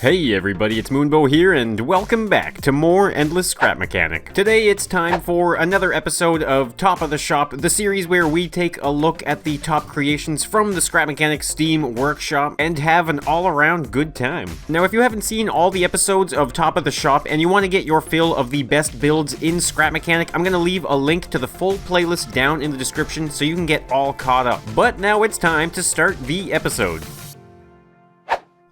Hey everybody, it's Moonbo here, and welcome back to more Endless Scrap Mechanic. Today it's time for another episode of Top of the Shop, the series where we take a look at the top creations from the Scrap Mechanic Steam Workshop and have an all-around good time. Now, if you haven't seen all the episodes of Top of the Shop and you want to get your fill of the best builds in Scrap Mechanic, I'm going to leave a link to the full playlist down in the description so you can get all caught up. But now it's time to start the episode.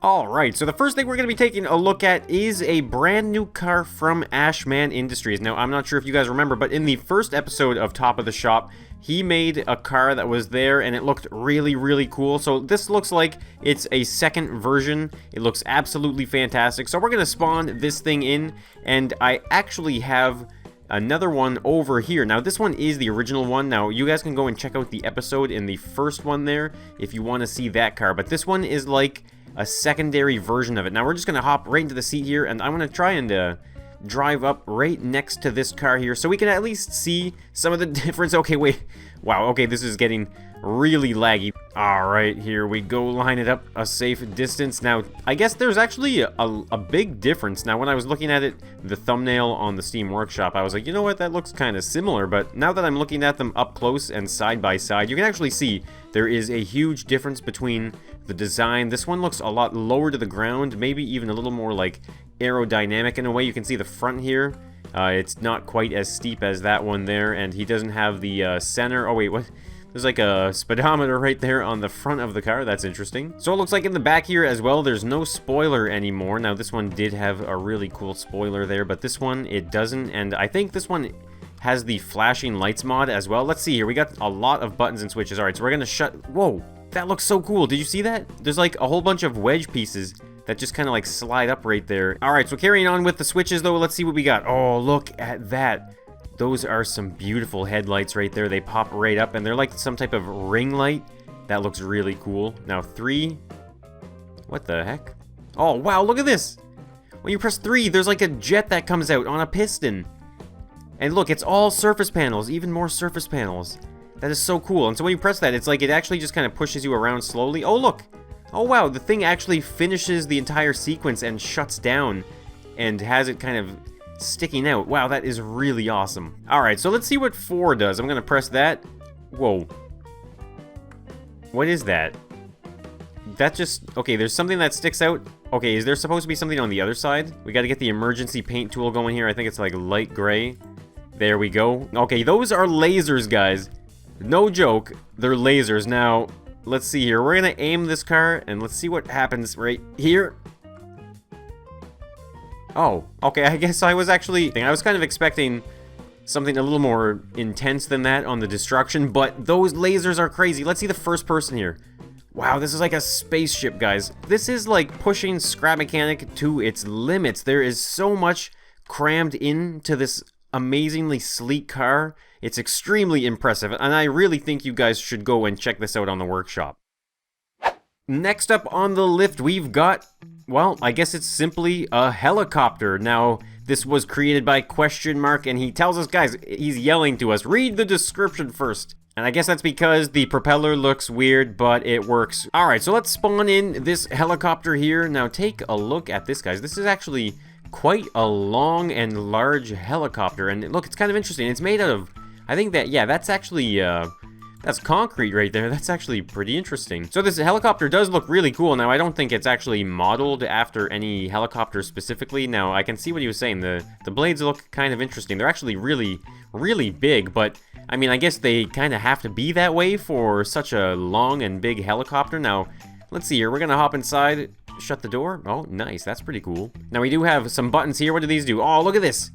Alright, so the first thing we're going to be taking a look at is a brand new car from Ashman Industries. Now, I'm not sure if you guys remember, but in the first episode of Top of the Shop, he made a car that was there and it looked really cool. So this looks like it's a second version. It looks absolutely fantastic. So we're going to spawn this thing in, and I actually have another one over here. Now, this one is the original one. Now, you guys can go and check out the episode in the first one there if you want to see that car. But this one is like a secondary version of it. Now we're just gonna hop right into the seat here, and I'm gonna try and drive up right next to this car here so we can at least see some of the difference. Okay, wait. Wow, okay, this is getting really laggy. Alright, here we go. Line it up a safe distance. Now, I guess there's actually a big difference. Now, when I was looking at it, the thumbnail on the Steam Workshop, I was like, you know what, that looks kind of similar. But now that I'm looking at them up close and side by side, you can actually see there is a huge difference between the design. This one looks a lot lower to the ground, maybe even a little more like aerodynamic in a way. You can see the front here. It's not quite as steep as that one there, and he doesn't have the center. Oh wait, what? There's like a speedometer right there on the front of the car. That's interesting. So it looks like in the back here as well, there's no spoiler anymore. Now, this one did have a really cool spoiler there, but this one, it doesn't. And I think this one has the flashing lights mod as well. Let's see here. We got a lot of buttons and switches. All right, so we're going to shut... Whoa, that looks so cool. Did you see that? There's like a whole bunch of wedge pieces that just kind of like slide up right there. All right, so carrying on with the switches though, let's see what we got. Oh, look at that. Those are some beautiful headlights right there. They pop right up, and they're like some type of ring light. That looks really cool. Now, 3. What the heck? Oh, wow, look at this. When you press 3, there's like a jet that comes out on a piston. And look, it's all surface panels, even more surface panels. That is so cool. And so when you press that, it's like it actually just kind of pushes you around slowly. Oh, look. Oh, wow, the thing actually finishes the entire sequence and shuts down and has it kind of sticking out. Wow, that is really awesome. Alright, so let's see what 4 does. I'm gonna press that. Whoa. What is that? That just... Okay, there's something that sticks out. Okay, is there supposed to be something on the other side? We gotta get the emergency paint tool going here. I think it's like light gray. There we go. Okay, those are lasers, guys. No joke. They're lasers. Now, let's see here. We're gonna aim this car, and let's see what happens right here. Oh, okay, I guess I was kind of expecting something a little more intense than that on the destruction, but those lasers are crazy. Let's see the first person here. Wow, this is like a spaceship, guys. This is like pushing Scrap Mechanic to its limits. There is so much crammed into this amazingly sleek car. It's extremely impressive, and I really think you guys should go and check this out on the workshop. Next up on the lift, we've got... well, I guess it's simply a helicopter. Now, this was created by Mark, and he tells us, guys, he's yelling to us, read the description first. And I guess that's because the propeller looks weird, but it works. Alright, so let's spawn in this helicopter here. Now, take a look at this, guys. This is actually quite a long and large helicopter. And look, it's kind of interesting. It's made out of... I think that, yeah, that's actually... that's concrete right there. That's actually pretty interesting. So this helicopter does look really cool. Now, I don't think it's actually modeled after any helicopter specifically. Now, I can see what he was saying. The blades look kind of interesting. They're actually really big, but I mean, I guess they kind of have to be that way for such a long and big helicopter. Now, let's see here. We're going to hop inside, shut the door. Oh, nice. That's pretty cool. Now, we do have some buttons here. What do these do? Oh, look at this.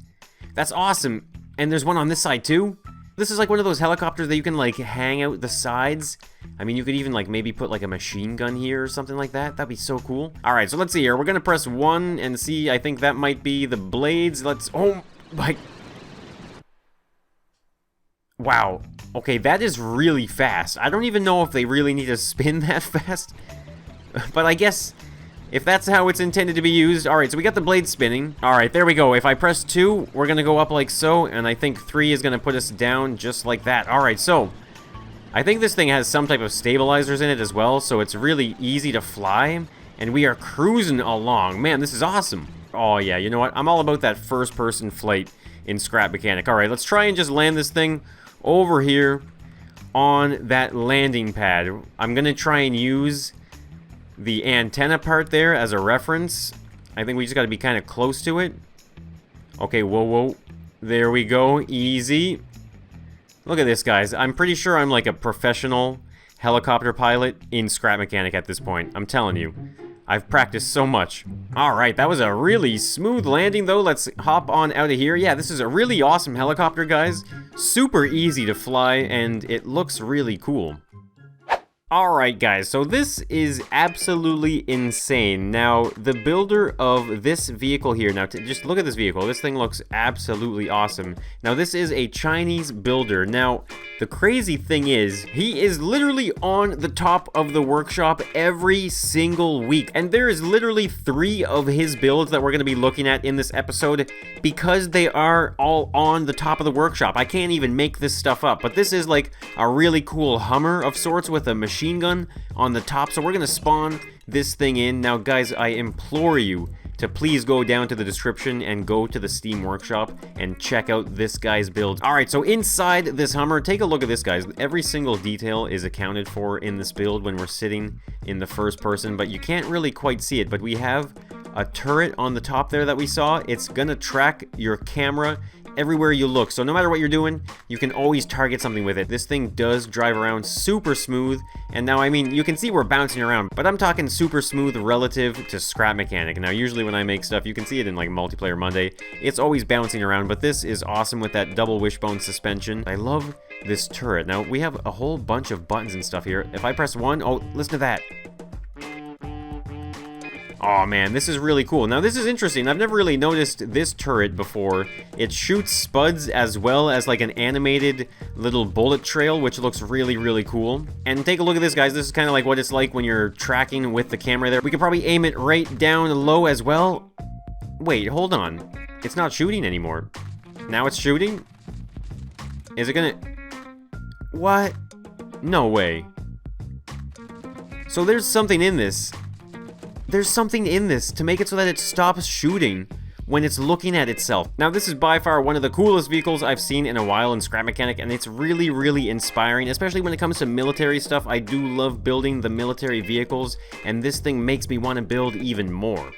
That's awesome. And there's one on this side, too. This is like one of those helicopters that you can like hang out the sides. I mean, you could even like maybe put like a machine gun here or something like that. That'd be so cool. All right, so let's see here. We're gonna press 1 and see. I think that might be the blades. Let's... oh my... wow. Okay, that is really fast. I don't even know if they really need to spin that fast. But I guess... if that's how it's intended to be used. Alright, so we got the blade spinning. Alright, there we go. If I press 2, we're going to go up like so. And I think 3 is going to put us down just like that. Alright, so I think this thing has some type of stabilizers in it as well. So it's really easy to fly. And we are cruising along. Man, this is awesome. Oh, yeah, you know what? I'm all about that first-person flight in Scrap Mechanic. All right, let's try and just land this thing over here on that landing pad. I'm going to try and use the antenna part there as a reference. I think we just got to be kind of close to it. Okay, whoa, whoa. There we go. Easy. Look at this, guys. I'm pretty sure I'm like a professional helicopter pilot in Scrap Mechanic at this point. I'm telling you. I've practiced so much. Alright, that was a really smooth landing though. Let's hop on out of here. Yeah, this is a really awesome helicopter, guys. Super easy to fly, and it looks really cool. Alright guys, so this is absolutely insane. Now, the builder of this vehicle here, now just look at this vehicle. This thing looks absolutely awesome. Now, this is a Chinese builder. Now, the crazy thing is, he is literally on the top of the workshop every single week. And there is literally 3 of his builds that we're going to be looking at in this episode because they are all on the top of the workshop. I can't even make this stuff up, but this is like a really cool Hummer of sorts with a machine gun on the top. So we're going to spawn this thing in. Now, guys, I implore you to please go down to the description and go to the Steam Workshop and check out this guy's build. Alright, so inside this Hummer, take a look at this, guys. Every single detail is accounted for in this build when we're sitting in the first person, but you can't really quite see it. But we have a turret on the top there that we saw. It's gonna track your camera everywhere you look, so no matter what you're doing, you can always target something with it. This thing does drive around super smooth, and now, I mean, you can see we're bouncing around, but I'm talking super smooth relative to Scrap Mechanic. Now, usually when I make stuff, you can see it in like Multiplayer Monday, it's always bouncing around, but this is awesome with that double wishbone suspension. I love this turret. Now, we have a whole bunch of buttons and stuff here. If I press 1, oh, listen to that. Oh man, this is really cool. Now this is interesting. I've never really noticed this turret before. It shoots spuds as well as like an animated little bullet trail, which looks really, really cool. And take a look at this, guys. This is kind of like what it's like when you're tracking with the camera there. We could probably aim it right down low as well. Wait, hold on. It's not shooting anymore. Now it's shooting? Is it gonna... What? No way. So there's something in this. There's something in this to make it so that it stops shooting when it's looking at itself. Now, this is by far one of the coolest vehicles I've seen in a while in Scrap Mechanic, and it's really, really inspiring, especially when it comes to military stuff. I do love building the military vehicles, and this thing makes me want to build even more.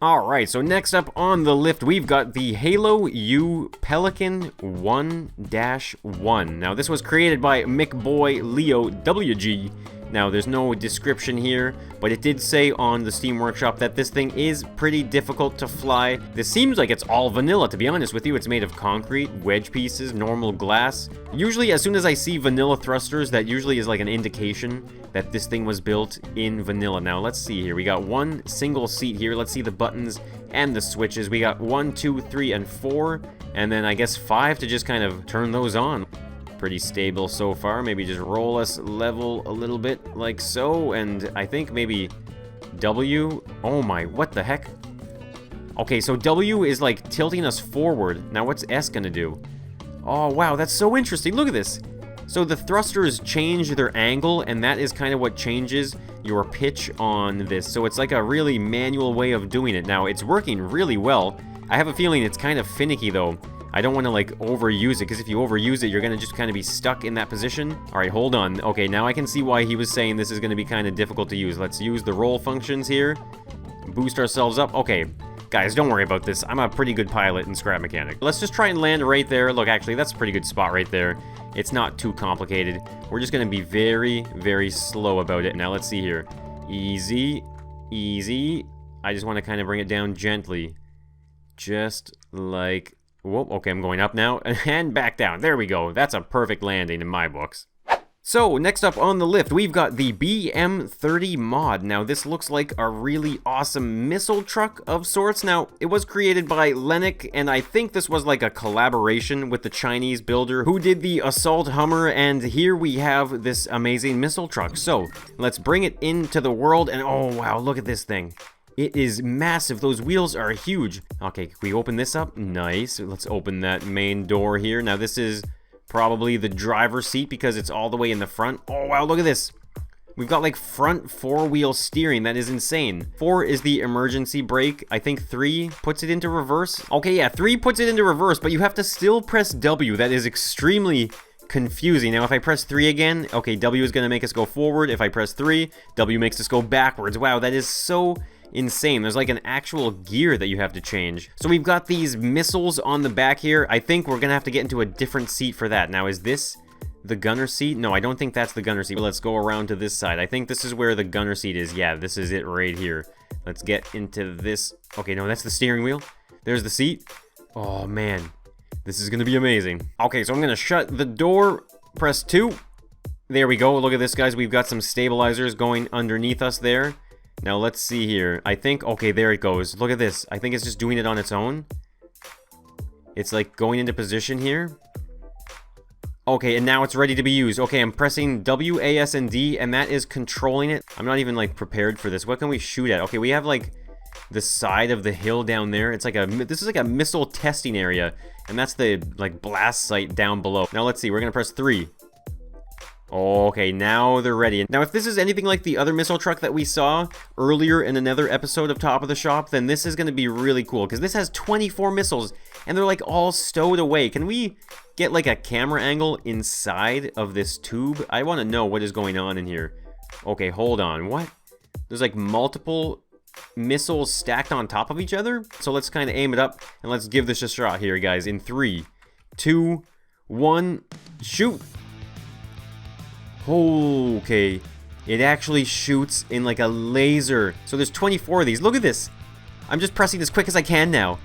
Alright, so next up on the lift, we've got the Halo U Pelican 1-1. Now, this was created by McBoy Leo WG. Now, there's no description here, but it did say on the Steam Workshop that this thing is pretty difficult to fly. This seems like it's all vanilla, to be honest with you. It's made of concrete, wedge pieces, normal glass. Usually, as soon as I see vanilla thrusters, that usually is like an indication that this thing was built in vanilla. Now, let's see here. We got one single seat here. Let's see the buttons and the switches. We got 1, 2, 3, and 4, and then I guess 5 to just kind of turn those on. Pretty stable so far. Maybe just roll us level a little bit like so, and I think maybe W. Oh my, what the heck? Okay, so W is like tilting us forward. Now what's S gonna do? Oh wow, that's so interesting. Look at this. So the thrusters change their angle, and that is kind of what changes your pitch on this. So it's like a really manual way of doing it. Now, it's working really well. I have a feeling it's kind of finicky though. I don't want to like overuse it, because if you overuse it, you're going to just kind of be stuck in that position. All right, hold on. Okay, now I can see why he was saying this is going to be kind of difficult to use. Let's use the roll functions here. Boost ourselves up. Okay, guys, don't worry about this. I'm a pretty good pilot in Scrap Mechanic. Let's just try and land right there. Look, actually, that's a pretty good spot right there. It's not too complicated. We're just going to be very, very slow about it. Now, let's see here. Easy, easy. I just want to kind of bring it down gently. Just like... Whoa, okay, I'm going up now, and back down. There we go. That's a perfect landing in my books. So, next up on the lift, we've got the BM30 mod. Now, this looks like a really awesome missile truck of sorts. Now, it was created by Lennox, and I think this was like a collaboration with the Chinese builder who did the Assault Hummer, and here we have this amazing missile truck. So, let's bring it into the world, and oh wow, look at this thing. It is massive. Those wheels are huge. Okay, can we open this up? Nice. Let's open that main door here. Now, this is probably the driver's seat because it's all the way in the front. Oh, wow, look at this. We've got like front 4-wheel steering. That is insane. 4 is the emergency brake. I think 3 puts it into reverse. Okay, yeah, 3 puts it into reverse, but you have to still press W. That is extremely confusing. Now, if I press 3 again, okay, W is going to make us go forward. If I press 3, W makes us go backwards. Wow, that is so insane. There's like an actual gear that you have to change. So we've got these missiles on the back here. I think we're going to have to get into a different seat for that. Now, is this the gunner seat? No, I don't think that's the gunner seat. Let's go around to this side. I think this is where the gunner seat is. Yeah, this is it right here. Let's get into this. Okay, no, that's the steering wheel. There's the seat. Oh, man. This is going to be amazing. Okay, so I'm going to shut the door. Press 2. There we go. Look at this, guys. We've got some stabilizers going underneath us there. Now, let's see here. I think... Okay, there it goes. Look at this. I think it's just doing it on its own. It's like going into position here. Okay, and now it's ready to be used. Okay, I'm pressing W, A, S, and D, and that is controlling it. I'm not even, like, prepared for this. What can we shoot at? Okay, we have, like, the side of the hill down there. It's like a... This is like a missile testing area, and that's the, like, blast site down below. Now, let's see. We're gonna press 3. Okay, now they're ready. Now, if this is anything like the other missile truck that we saw earlier in another episode of Top of the Shop, then this is gonna be really cool, because this has 24 missiles, and they're, like, all stowed away. Can we get like a camera angle inside of this tube? I want to know what is going on in here. Okay, hold on. What? There's like multiple missiles stacked on top of each other? So let's kind of aim it up and let's give this a shot here, guys. In 3, 2, 1, shoot! Okay. It actually shoots in like a laser. So there's 24 of these. Look at this. I'm just pressing as quick as I can now.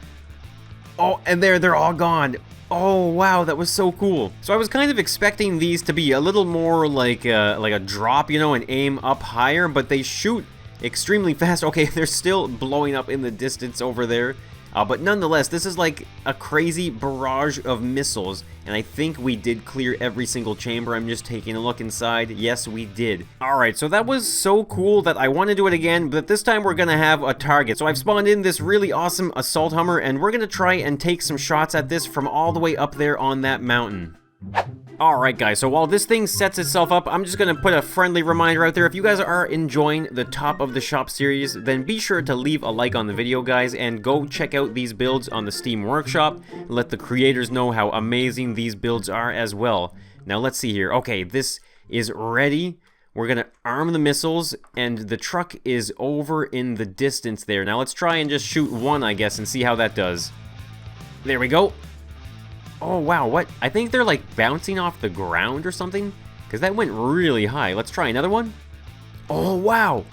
Oh, and they're all gone. Oh, wow, that was so cool. So I was kind of expecting these to be a little more like a drop, you know, and aim up higher, but they shoot extremely fast. Okay, they're still blowing up in the distance over there. But nonetheless, this is like a crazy barrage of missiles, and I think we did clear every single chamber. I'm just taking a look inside. Yes, we did. Alright, so that was so cool that I want to do it again, but this time we're going to have a target. So I've spawned in this really awesome assault Hummer, and we're going to try and take some shots at this from all the way up there on that mountain. Alright guys, so while this thing sets itself up, I'm just going to put a friendly reminder out there. If you guys are enjoying the Top of the Shop series, then be sure to leave a like on the video, guys, and go check out these builds on the Steam Workshop. Let the creators know how amazing these builds are as well. Now let's see here. Okay, this is ready. We're going to arm the missiles, and the truck is over in the distance there. Now let's try and just shoot one, I guess, and see how that does. There we go. Oh, wow, what? I think they're, like, bouncing off the ground or something, because that went really high. Let's try another one. Oh, wow.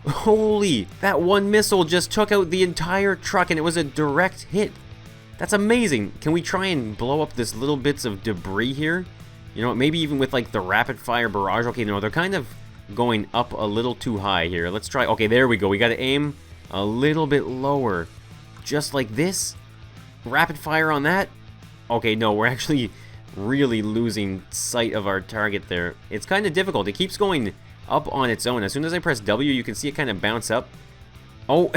Holy, that one missile just took out the entire truck, and it was a direct hit. That's amazing. Can we try and blow up this little bits of debris here? You know, maybe even with, like, the rapid-fire barrage. Okay, no, they're kind of going up a little too high here. Let's try. Okay, there we go. We got to aim a little bit lower. Just like this. Rapid-fire on that. Okay, no, we're actually really losing sight of our target there. It's kind of difficult. It keeps going up on its own. As soon as I press W, you can see it kind of bounce up. Oh,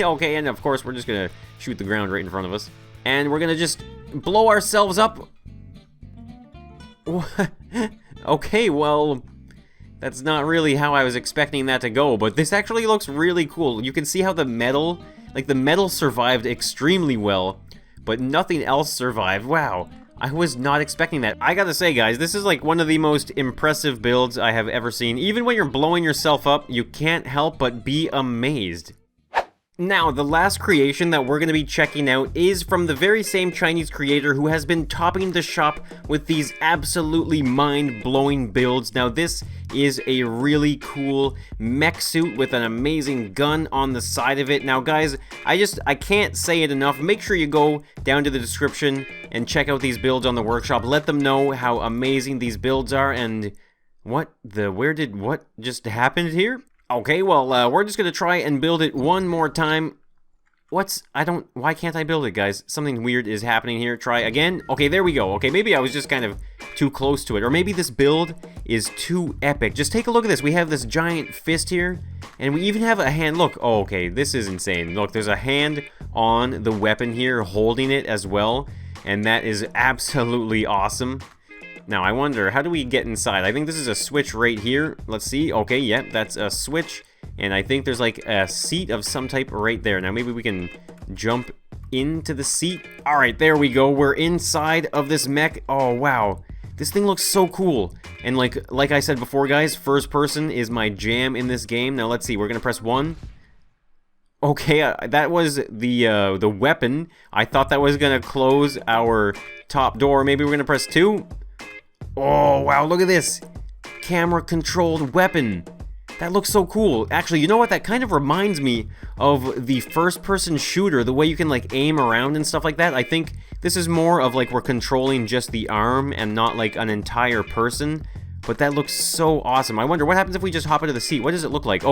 okay, and of course, we're just going to shoot the ground right in front of us. And we're going to just blow ourselves up. Okay, well, that's not really how I was expecting that to go, but this actually looks really cool. You can see how the metal, like the metal survived extremely well, but nothing else survived. Wow, I was not expecting that. I gotta say, guys, this is like one of the most impressive builds I have ever seen. Even when you're blowing yourself up, you can't help but be amazed. Now, the last creation that we're going to be checking out is from the very same Chinese creator who has been topping the shop with these absolutely mind-blowing builds. Now, this is a really cool mech suit with an amazing gun on the side of it. Now, guys, I can't say it enough. Make sure you go down to the description and check out these builds on the workshop. Let them know how amazing these builds are and what just happened here? Okay, well, we're just gonna try and build it one more time. Why can't I build it, guys? Something weird is happening here. Try again. Okay, there we go. Okay, maybe I was just kind of too close to it. Or maybe this build is too epic. Just take a look at this. We have this giant fist here, and we even have a hand. Look, oh, okay, this is insane. Look, there's a hand on the weapon here holding it as well, and that is absolutely awesome. Now, I wonder, how do we get inside? I think this is a switch right here. Let's see. Okay, yeah, that's a switch. And I think there's like a seat of some type right there. Now, maybe we can jump into the seat. All right, there we go. We're inside of this mech. Oh, wow. This thing looks so cool. And like I said before, guys, first person is my jam in this game. Now, let's see. We're going to press 1. Okay, that was the weapon. I thought that was going to close our top door. Maybe we're going to press 2. Oh, wow, look at this. Camera-controlled weapon. That looks so cool. Actually, you know what? That kind of reminds me of the first-person shooter, the way you can, like, aim around and stuff like that. I think this is more of, like, we're controlling just the arm and not, like, an entire person. But that looks so awesome. I wonder, what happens if we just hop into the seat? What does it look like?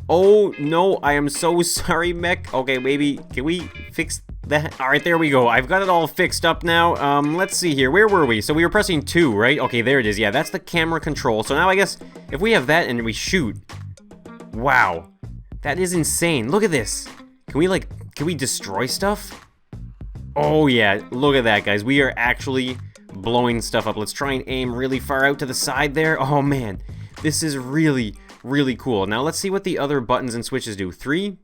Oh, no, I am so sorry, mech. Okay, maybe, can we fix that? All right, there we go. I've got it all fixed up now. Let's see here. Where were we? So we were pressing 2, right? Okay, there it is. Yeah, that's the camera control. So now I guess if we have that and we shoot. Wow. That is insane. Look at this. Can we destroy stuff? Oh, yeah. Look at that, guys. We are actually blowing stuff up. Let's try and aim really far out to the side there. Oh, man. This is really cool. Now let's see what the other buttons and switches do. 3.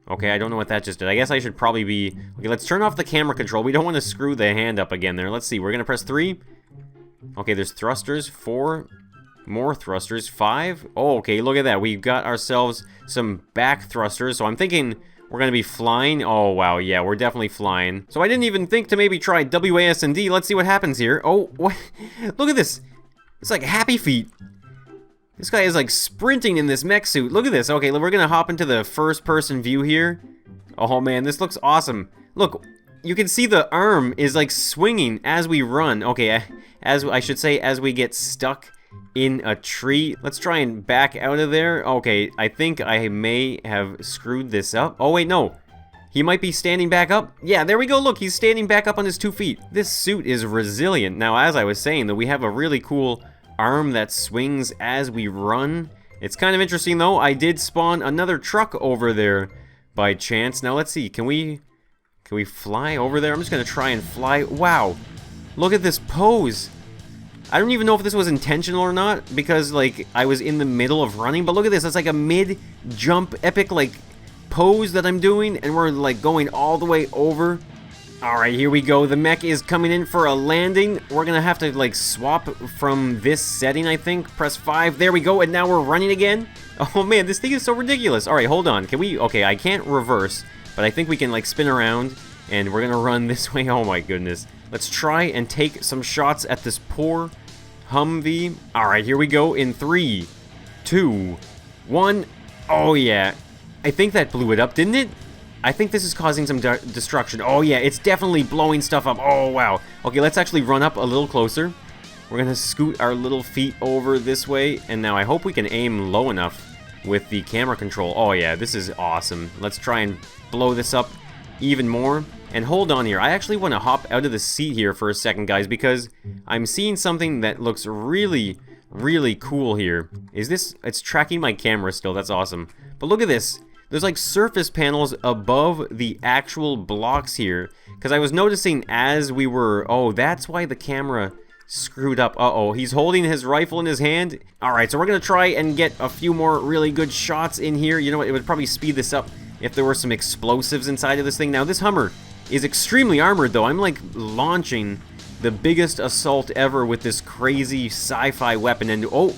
Okay, I don't know what that just did. I guess I should probably be... Okay, let's turn off the camera control. We don't want to screw the hand up again there. Let's see. We're going to press 3. Okay, there's thrusters. 4. More thrusters. 5. Oh, okay, look at that. We've got ourselves some back thrusters. So I'm thinking we're going to be flying. Oh, wow. Yeah, we're definitely flying. So I didn't even think to maybe try WASD. Let's see what happens here. Oh, what? Look at this. It's like Happy Feet. This guy is like sprinting in this mech suit. Look at this. Okay, we're gonna hop into the first person view here. Oh man, this looks awesome. Look, you can see the arm is like swinging as we run. Okay, as I should say, as we get stuck in a tree. Let's try and back out of there. Okay, I think I may have screwed this up. Oh wait, no. He might be standing back up. Yeah, there we go. Look, he's standing back up on his 2 feet. This suit is resilient. Now, as I was saying, though, we have a really cool arm that swings as we run. It's kind of interesting though. I did spawn another truck over there by chance. Now let's see. Can we fly over there? I'm just gonna try and fly. Wow, look at this pose. I don't even know if this was intentional or not, because like I was in the middle of running, but look at this. It's like a mid jump epic like pose that I'm doing, and we're like going all the way over. Alright, here we go. The mech is coming in for a landing. We're gonna have to, like, swap from this setting, I think. Press 5. There we go, and now we're running again. Oh, man, this thing is so ridiculous. Alright, hold on. Can we... Okay, I can't reverse, but I think we can, like, spin around, and we're gonna run this way. Oh, my goodness. Let's try and take some shots at this poor Humvee. Alright, here we go in 3, 2, 1. Oh, yeah. I think that blew it up, didn't it? I think this is causing some destruction. Oh yeah, it's definitely blowing stuff up. Oh wow. Okay, let's actually run up a little closer. We're gonna scoot our little feet over this way, and now I hope we can aim low enough with the camera control. Oh yeah, this is awesome. Let's try and blow this up even more. And hold on here. I actually want to hop out of the seat here for a second, guys, because I'm seeing something that looks really cool here. Is this... It's tracking my camera still. That's awesome. But look at this. There's like surface panels above the actual blocks here. Because I was noticing as we were... Oh, that's why the camera screwed up. Uh-oh, he's holding his rifle in his hand. Alright, so we're going to try and get a few more really good shots in here. You know what, it would probably speed this up if there were some explosives inside of this thing. Now, this Hummer is extremely armored, though. I'm like launching the biggest assault ever with this crazy sci-fi weapon. And, oh...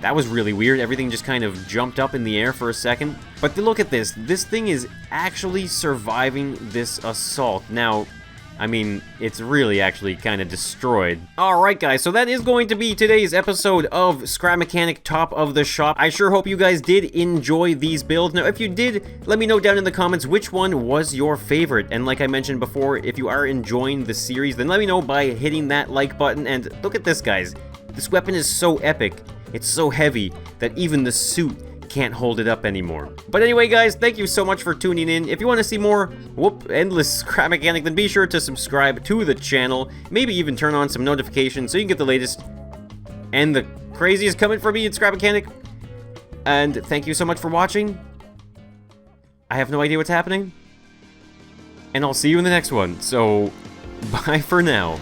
That was really weird. Everything just kind of jumped up in the air for a second. But look at this. This thing is actually surviving this assault. Now, I mean, it's really actually kind of destroyed. Alright guys, so that is going to be today's episode of Scrap Mechanic Top of the Shop. I sure hope you guys did enjoy these builds. Now, if you did, let me know down in the comments which one was your favorite. And like I mentioned before, if you are enjoying the series, then let me know by hitting that like button. And look at this, guys. This weapon is so epic. It's so heavy that even the suit can't hold it up anymore. But anyway, guys, thank you so much for tuning in. If you want to see more endless Scrap Mechanic, then be sure to subscribe to the channel. Maybe even turn on some notifications so you can get the latest and the craziest coming from me in Scrap Mechanic. And thank you so much for watching. I have no idea what's happening. And I'll see you in the next one. So, bye for now.